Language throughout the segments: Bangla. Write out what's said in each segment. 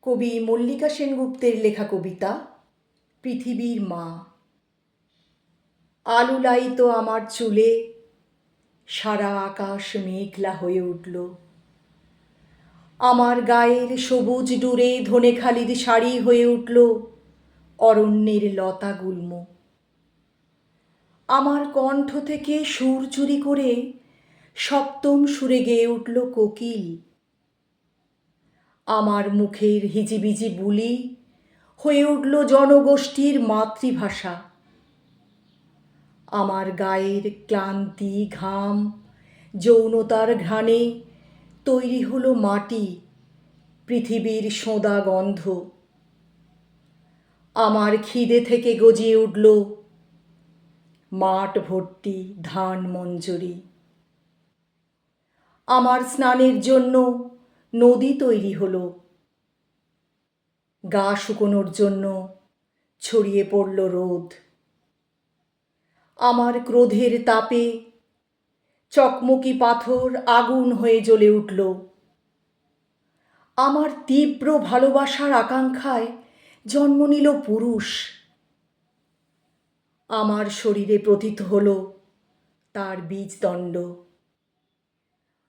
কবি মল্লিকা সেনগুপ্তের লেখা কবিতা পৃথিবীর মা। আলুলায়িত আমার চুলে সারা আকাশ মেঘলা হয়ে উঠল। আমার গায়ের সবুজ ডুরে ধনেখালির শাড়ি হয়ে উঠল অরণ্যের লতা গুল্ম। আমার কণ্ঠ থেকে সুর চুরি করে সপ্তম সুরে গেয়ে উঠল কোকিল। আমার মুখের হিজিবিজি বুলি হয়ে উঠল জনগোষ্ঠীর মাতৃভাষা। আমার গায়ের ক্লান্তি ঘাম যৌনতার ঘ্রাণে তৈরি হলো মাটি, পৃথিবীর সোঁদা গন্ধ। আমার খিদে থেকে গজিয়ে উঠল মাঠ ভর্তি ধান মঞ্জরি। আমার স্নানের জন্য নদী তৈরি হলো, গা শুকোনোর জন্য ছড়িয়ে পড়ল রোদ। আমার ক্রোধের তাপে চকমকি পাথর আগুন হয়ে জ্বলে উঠল। আমার তীব্র ভালোবাসার আকাঙ্ক্ষায় জন্ম নিল পুরুষ। আমার শরীরে পতিত হল তার বীজদণ্ড।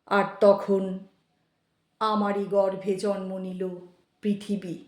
আর তখন আমারই গর্ভে জন্ম নিল পৃথিবী।